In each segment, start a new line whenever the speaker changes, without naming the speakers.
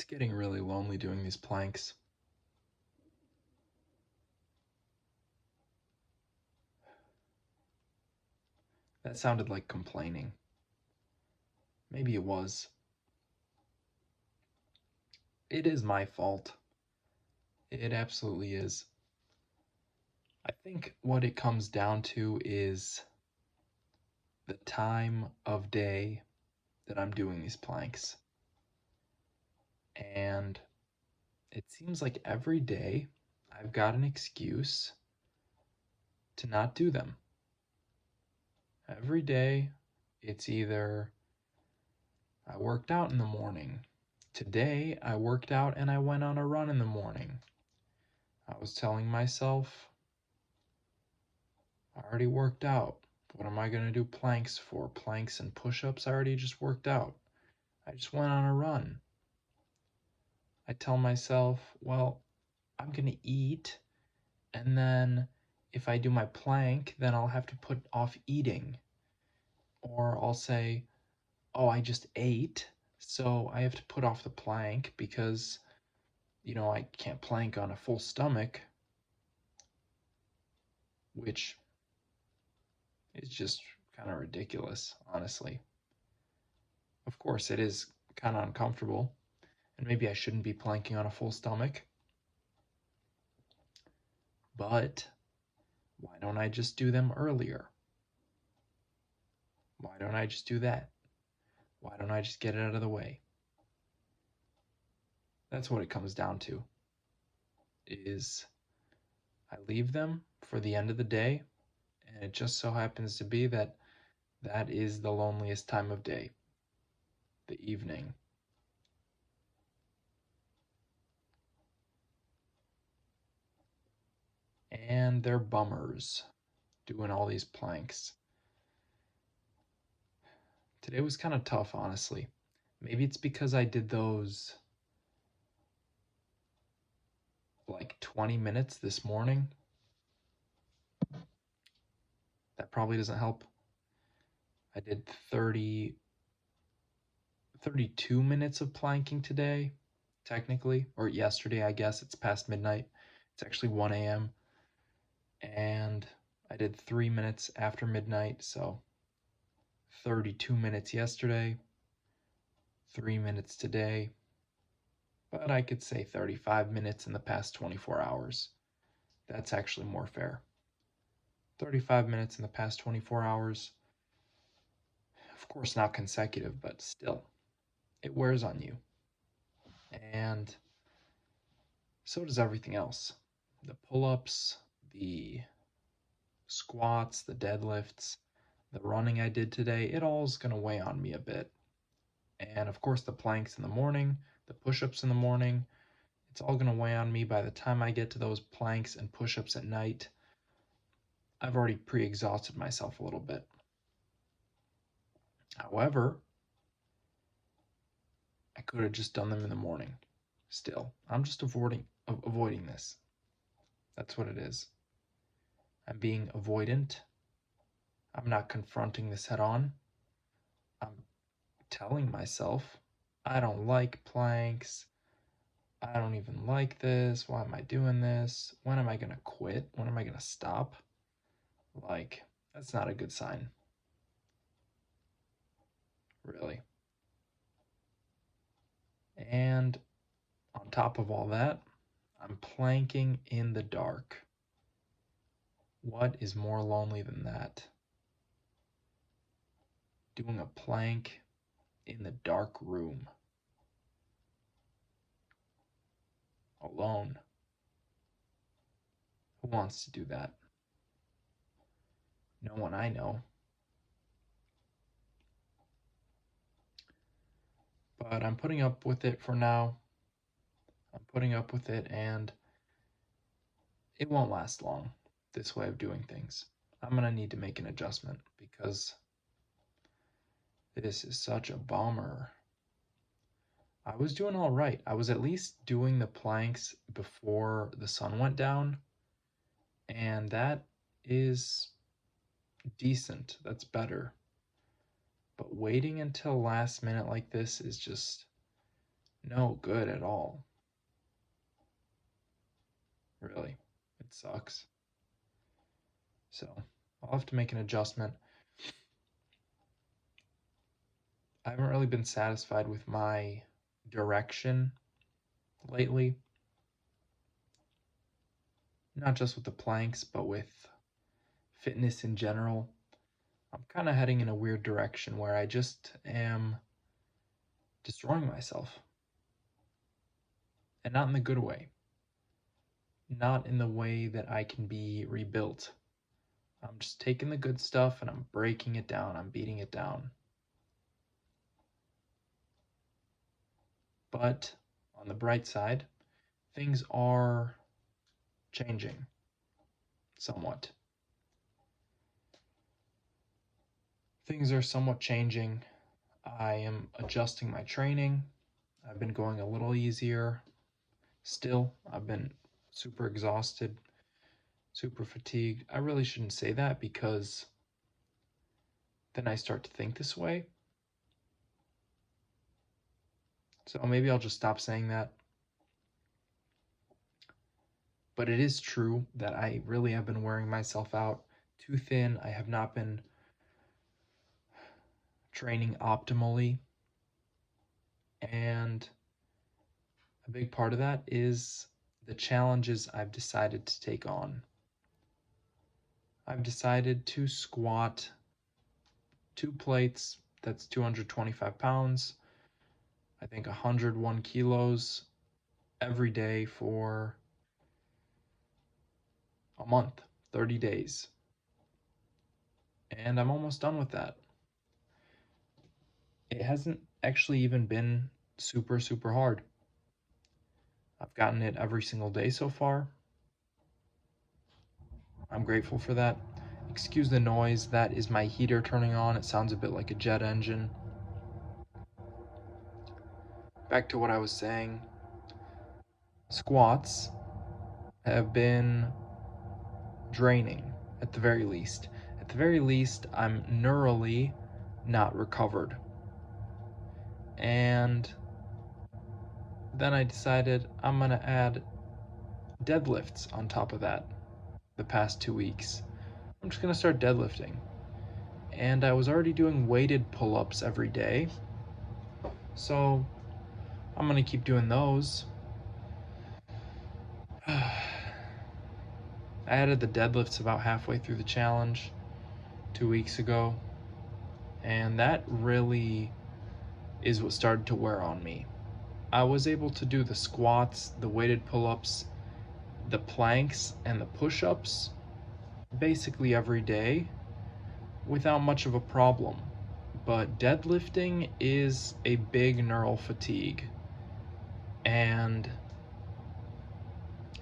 It's getting really lonely doing these planks. That sounded like complaining. Maybe it was. It is my fault. It absolutely is. I think what it comes down to is the time of day that I'm doing these planks. And it seems like every day I've got an excuse to not do them. Every day it's either I worked out in the morning. Today I worked out and I went on a run in the morning. I was telling myself, I already worked out. What am I going to do planks for? Planks and push ups? I already just worked out. I just went on a run. I tell myself, well, I'm going to eat, and then if I do my plank, then I'll have to put off eating. Or I'll say, oh, I just ate, so I have to put off the plank because, I can't plank on a full stomach, which is just kind of ridiculous, honestly. Of course, it is kind of uncomfortable, and maybe I shouldn't be planking on a full stomach, but why don't I just do them earlier? Why don't I just do that? Why don't I just get it out of the way? That's what it comes down to, is I leave them for the end of the day, and it just so happens to be that that is the loneliest time of day, the evening. And they're bummers doing all these planks. Today was kind of tough, honestly. Maybe it's because I did those like 20 minutes this morning. That probably doesn't help. I did 32 minutes of planking today, technically, or yesterday, I guess. It's past midnight. It's actually 1 a.m. And I did 3 minutes after midnight, so 32 minutes yesterday, 3 minutes today, but I could say 35 minutes in the past 24 hours. That's actually more fair. 35 minutes in the past 24 hours. Of course, not consecutive, but still, it wears on you. And so does everything else. The pull ups, the squats, the deadlifts, the running I did today, it all is going to weigh on me a bit. And of course, the planks in the morning, the push ups in the morning, it's all going to weigh on me by the time I get to those planks and push ups at night. I've already pre exhausted myself a little bit. However, I could have just done them in the morning. Still, I'm just avoiding this. That's what it is. I'm being avoidant. I'm not confronting this head on. I'm telling myself, I don't like planks. I don't even like this. Why am I doing this? When am I going to quit? When am I going to stop? Like, that's not a good sign. Really. And on top of all that, I'm planking in the dark. What is more lonely than that? Doing a plank in the dark room. Alone. Who wants to do that? No one I know. But I'm putting up with it for now. I'm putting up with it, and it won't last long, this way of doing things. I'm going to need to make an adjustment because this is such a bummer. I was doing all right. I was at least doing the planks before the sun went down, and that is decent. That's better. But waiting until last minute like this is just no good at all. Really. It sucks. So I'll have to make an adjustment. I haven't really been satisfied with my direction lately. Not just with the planks, but with fitness in general. I'm kind of heading in a weird direction where I just am destroying myself. And not in the good way. Not in the way that I can be rebuilt. I'm just taking the good stuff and I'm breaking it down. I'm beating it down. But on the bright side, things are changing somewhat. Things are somewhat changing. I am adjusting my training. I've been going a little easier. Still, I've been super exhausted, super fatigued. I really shouldn't say that because then I start to think this way. So maybe I'll just stop saying that. But it is true that I really have been wearing myself out too thin. I have not been training optimally. And a big part of that is the challenges I've decided to take on. I've decided to squat 2 plates, that's 225 pounds, I think 101 kilos every day for a month, 30 days. And I'm almost done with that. It hasn't actually even been super, super hard. I've gotten it every single day so far. I'm grateful for that. Excuse the noise, that is my heater turning on. It sounds a bit like a jet engine. Back to what I was saying. Squats have been draining at the very least. At the very least, I'm neurally not recovered. And then I decided I'm going to add deadlifts on top of that the past 2 weeks. I'm just going to start deadlifting. And I was already doing weighted pull ups every day. So I'm going to keep doing those. I added the deadlifts about halfway through the challenge 2 weeks ago. And that really is what started to wear on me. I was able to do the squats, the weighted pull ups, the planks, and the push ups basically every day without much of a problem. But deadlifting is a big neural fatigue. And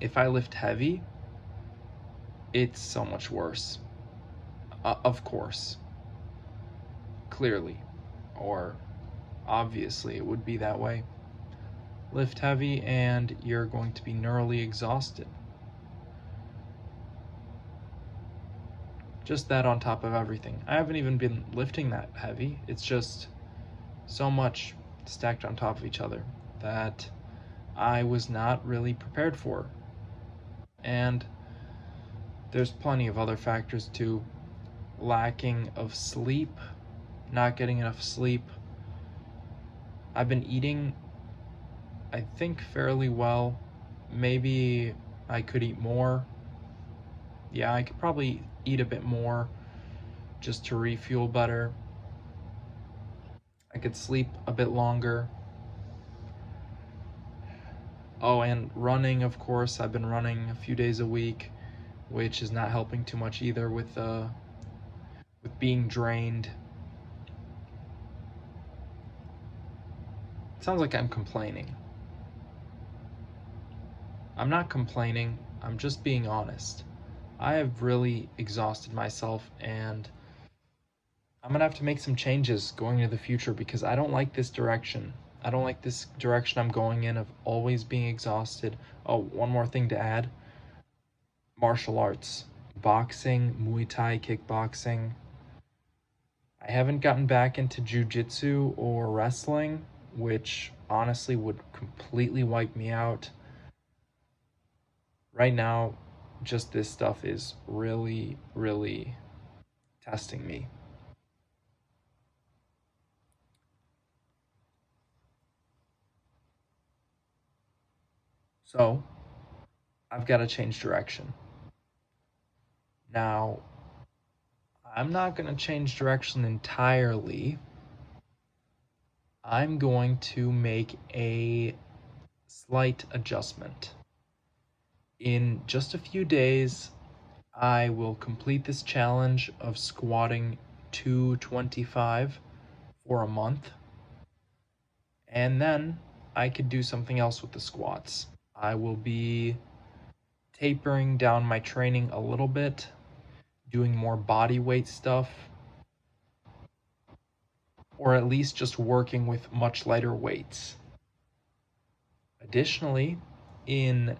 if I lift heavy, it's so much worse. Of course. Clearly. Or obviously, it would be that way. Lift heavy and you're going to be neurally exhausted. Just that on top of everything. I haven't even been lifting that heavy. It's just so much stacked on top of each other that I was not really prepared for. And there's plenty of other factors too. Lacking of sleep, not getting enough sleep. I've been eating, I think, fairly well. Maybe I could eat more. Yeah, I could probably eat a bit more just to refuel better. I could sleep a bit longer. Oh, and running, of course. I've been running a few days a week, which is not helping too much either with being drained. It sounds like I'm complaining. I'm not complaining. I'm just being honest. I have really exhausted myself and I'm gonna have to make some changes going into the future because I don't like this direction. I don't like this direction I'm going in of always being exhausted. Oh, one more thing to add. Martial arts. Boxing, Muay Thai, kickboxing. I haven't gotten back into jiu-jitsu or wrestling, which honestly would completely wipe me out. Right now, just this stuff is really, really testing me. So, I've got to change direction. Now, I'm not going to change direction entirely. I'm going to make a slight adjustment. In just a few days, I will complete this challenge of squatting 225 for a month, and then I could do something else with the squats. I will be tapering down my training a little bit, doing more body weight stuff, or at least just working with much lighter weights. Additionally, in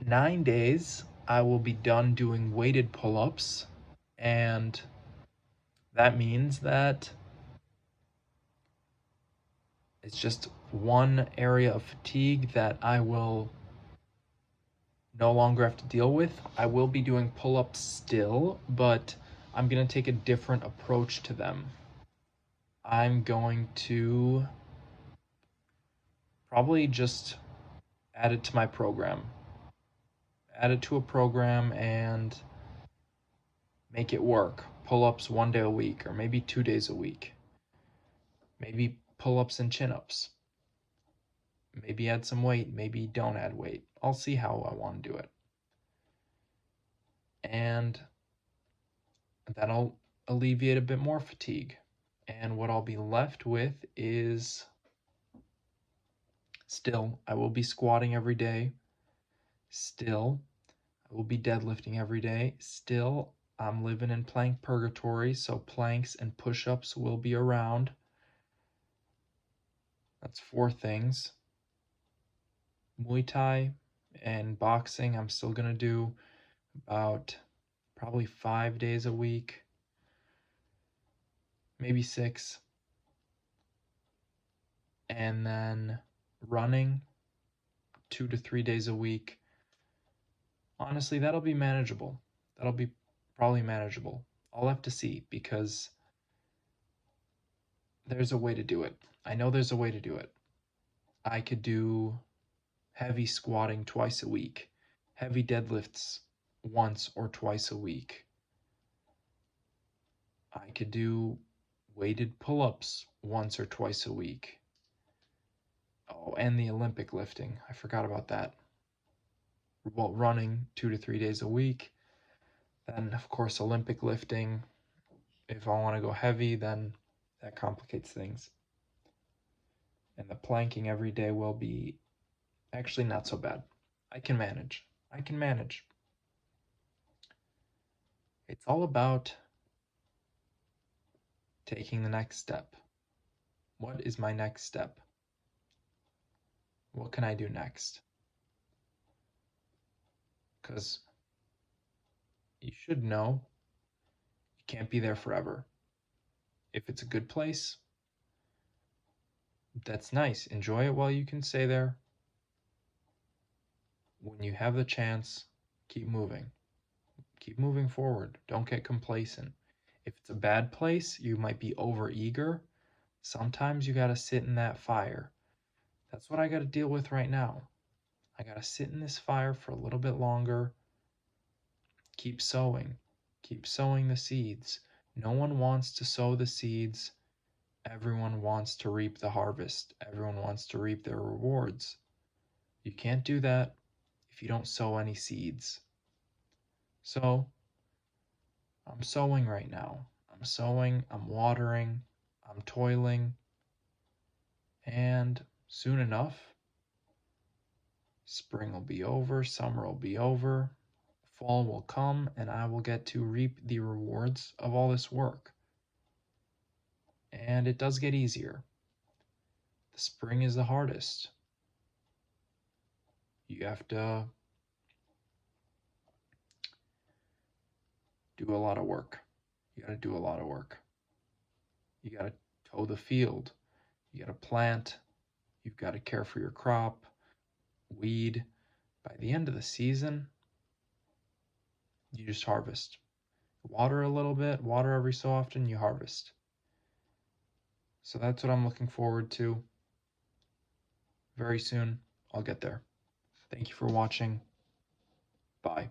9 days, I will be done doing weighted pull ups, and that means that it's just one area of fatigue that I will no longer have to deal with. I will be doing pull ups still, but I'm going to take a different approach to them. I'm going to probably just add it to my program. Add it to a program and make it work. Pull ups 1 day a week, or maybe 2 days a week. Maybe pull ups and chin ups. Maybe add some weight, maybe don't add weight. I'll see how I want to do it. And that'll alleviate a bit more fatigue. And what I'll be left with is still, I will be squatting every day. Still, I will be deadlifting every day. Still, I'm living in plank purgatory, so planks and push ups will be around. That's 4 things. Muay Thai and boxing, I'm still going to do about probably 5 days a week, maybe 6. And then running 2 to 3 days a week. Honestly, that'll be manageable. That'll be probably manageable. I'll have to see because there's a way to do it. I know there's a way to do it. I could do heavy squatting twice a week, heavy deadlifts once or twice a week. I could do weighted pull ups once or twice a week. Oh, and the Olympic lifting. I forgot about that. Well, running 2 to 3 days a week. Then, of course, Olympic lifting. If I want to go heavy, then that complicates things. And the planking every day will be actually not so bad. I can manage. I can manage. It's all about taking the next step. What is my next step? What can I do next? Because you should know you can't be there forever. If it's a good place, that's nice. Enjoy it while you can stay there. When you have the chance, keep moving. Keep moving forward. Don't get complacent. If it's a bad place, you might be overeager. Sometimes you got to sit in that fire. That's what I got to deal with right now. I got to sit in this fire for a little bit longer. Keep sowing. Keep sowing the seeds. No one wants to sow the seeds. Everyone wants to reap the harvest. Everyone wants to reap their rewards. You can't do that if you don't sow any seeds. So, I'm sowing right now. I'm sowing, I'm watering, I'm toiling, and soon enough, spring will be over, summer will be over, fall will come, and I will get to reap the rewards of all this work. And it does get easier. The spring is the hardest. You have to do a lot of work. You got to do a lot of work. You got to toe the field. You got to plant. You've got to care for your crop, weed. By the end of the season, you just harvest. Water a little bit, water every so often, you harvest. So that's what I'm looking forward to. Very soon, I'll get there. Thank you for watching. Bye.